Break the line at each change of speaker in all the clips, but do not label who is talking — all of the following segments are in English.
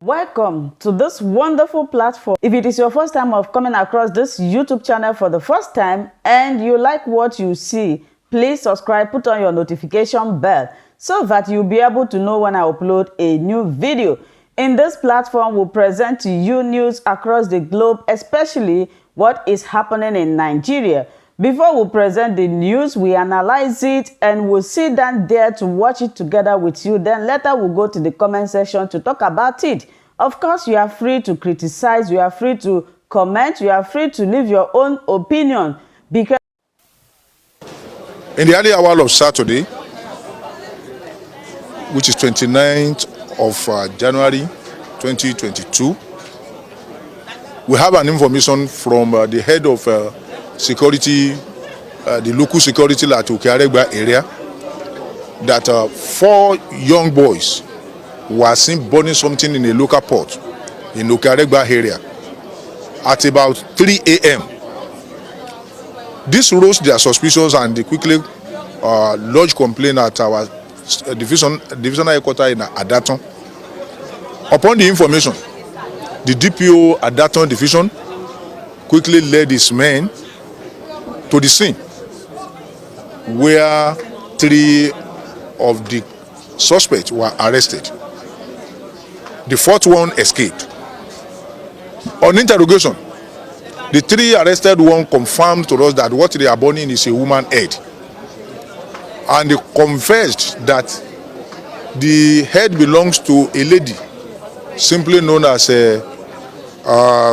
Welcome to this wonderful platform. If it is your first time of coming across this YouTube channel for the first time and you like what you see, please subscribe, put on your notification bell so that you'll be able to know when I upload a new video. In this platform, we'll present to you news across the globe, especially what is happening in Nigeria. Before we present the news, we analyze it and we'll sit down there to watch it together with you. Then later we'll go to the comment section to talk about it. Of course, you are free to criticize, you are free to comment, you are free to leave your own opinion. Because
in the early hour of Saturday, which is 29th of January 2022, we have an information from the head of security, the local security at Okearegba area, that 4 young boys were seen burning something in a local port in Okearegba area at about 3 a.m. This rose their suspicions and they quickly lodged complaint at our divisional headquarters in Adaton. Upon the information, the DPO Adaton division quickly led his men to the scene, where 3 of the suspects were arrested. The 4th one escaped. On interrogation, the 3 arrested one confirmed to us that what they are burning is a woman's head, and they confessed that the head belongs to a lady simply known as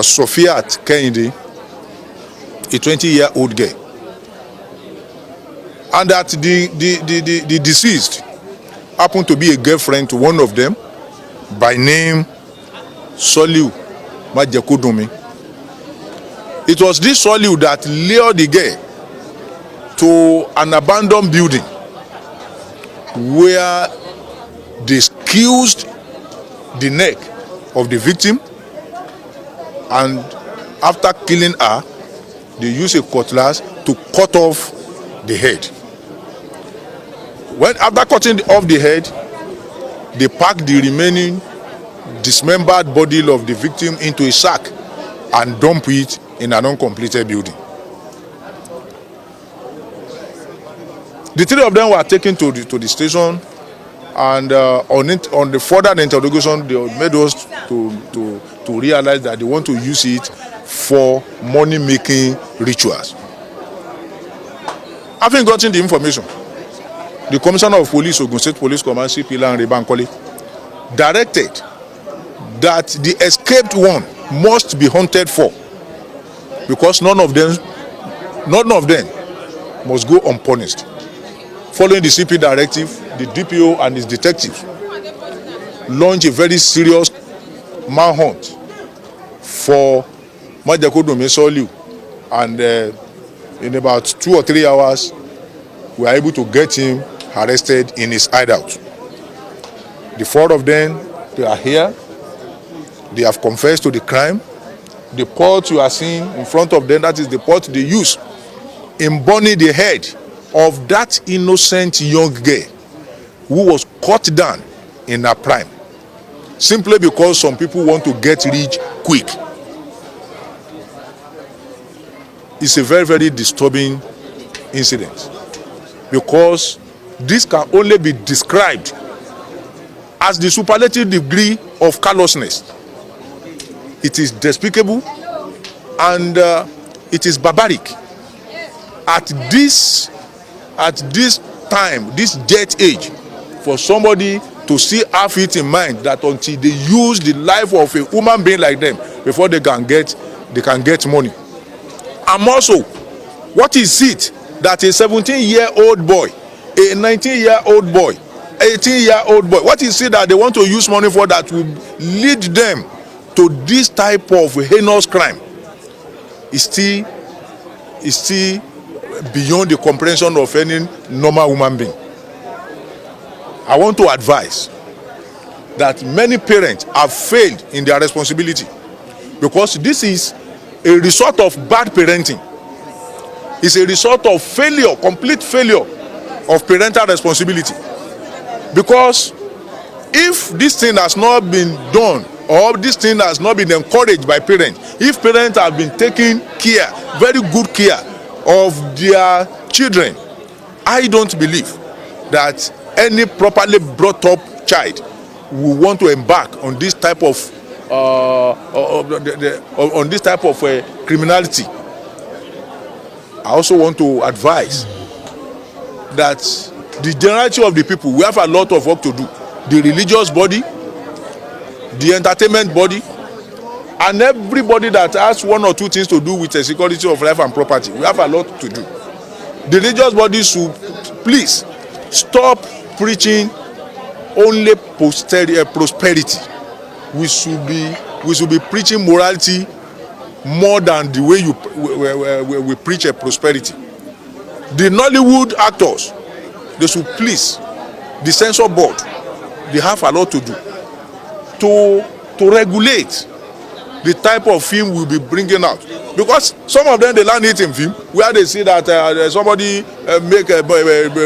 Sophia Kennedy, a 20-year-old girl, and that the deceased happened to be a girlfriend to one of them by name Soliu Majekodunmi. It was this Soliu that lured the girl to an abandoned building where they squeezed the neck of the victim, and after killing her, they used a cutlass to cut off the head. After cutting off the head, they packed the remaining dismembered body of the victim into a sack and dumped it in an uncompleted building. The 3 of them were taken to the station, and on the further interrogation, they made us to realize that they want to use it for money-making rituals. Having gotten the information, the Commissioner of Police, Ogun State Police Command, CP Lanre Bankole, directed that the escaped one must be hunted for, because none of them must go unpunished. Following the CP directive, the DPO and his detectives launched a very serious manhunt for Majekodunmi Soliu, and in about 2 or 3 hours, we were able to get him arrested in his hideout. The 4 of them, they are here. They have confessed to the crime. The pot you are seeing in front of them, that is the pot they use in burning the head of that innocent young girl who was cut down in her prime, simply because some people want to get rich quick. It's a very, very disturbing incident, because this can only be described as the superlative degree of callousness. It is despicable and it is barbaric. At this time, this jet age, for somebody to still have it in mind that until they use the life of a human being like them before they can get money. And also, what is it that a 17-year-old boy, a 19-year-old boy, 18-year-old boy, what is it that they want to use money for that will lead them to this type of heinous crime? Is still beyond the comprehension of any normal human being. I want to advise that many parents have failed in their responsibility, because this is a result of bad parenting. It's a result of failure, complete failure of parental responsibility. Because if this thing has not been done or this thing has not been encouraged by parents, if parents have been taking care, very good care of their children, I don't believe that any properly brought up child will want to embark on this type of criminality. I also want to advise that the generality of the people, we have a lot of work to do. The religious body, the entertainment body, and everybody that has one or two things to do with the security of life and property, we have a lot to do. The religious body should please stop preaching only prosperity. We should be preaching morality more than the way we preach a prosperity. The Nollywood actors, they should please, the censor board, they have a lot to do to regulate the type of film we'll be bringing out, because some of them, they learn it in film where they see that somebody make a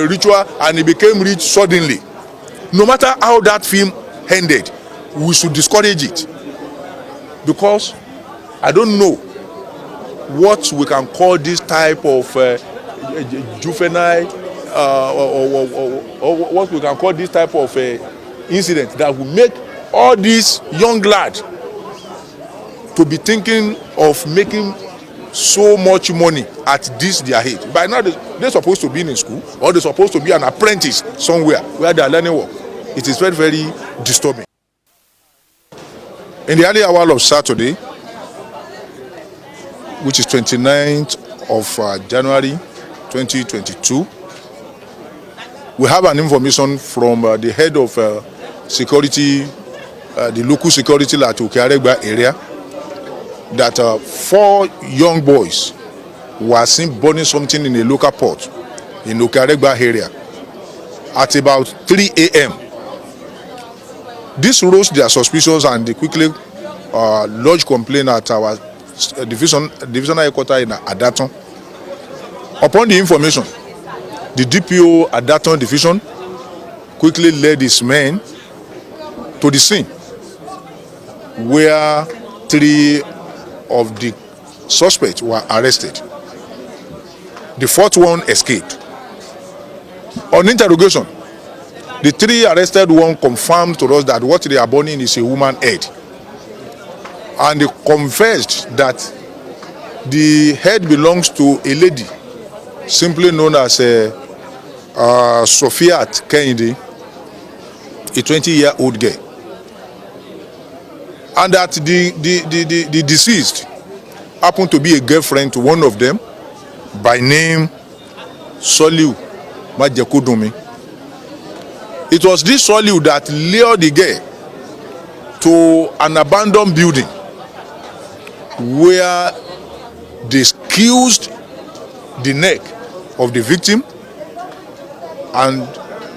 ritual and he became rich suddenly. No matter how that film ended, we should discourage it, because I don't know what we can call this type of juvenile or what we can call this type of incident that will make all these young lads to be thinking of making so much money at this their age. By now they're supposed to be in school, or they're supposed to be an apprentice somewhere where they are learning work. It is very, very disturbing. In the early hour of Saturday, which is 29th of January 2022, we have an information from the head of security, the local security at Okearegba area, that 4 young boys were seen burning something in a local port in Okearegba area at about 3 a.m. This rose their suspicions, and they quickly lodged complaint at our divisional headquarters in Adaton. Upon the information, the DPO Adaton division quickly led his men to the scene, where 3 of the suspects were arrested. The 4th one escaped. On interrogation, the 3 arrested one confirmed to us that what they are burning is a woman head, and they confessed that the head belongs to a lady simply known as Sophia Kennedy, a 20-year-old girl, and that the deceased happened to be a girlfriend to one of them by name Soliu Majekodunmi. It was this Soliu that lured the girl to an abandoned building where they squeezed the neck of the victim, and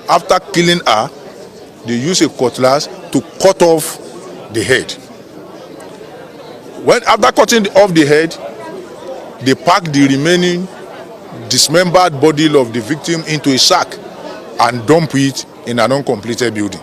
after killing her, they used a cutlass to cut off the head. After cutting off the head, they packed the remaining dismembered body of the victim into a sack and dumped it in an uncompleted building.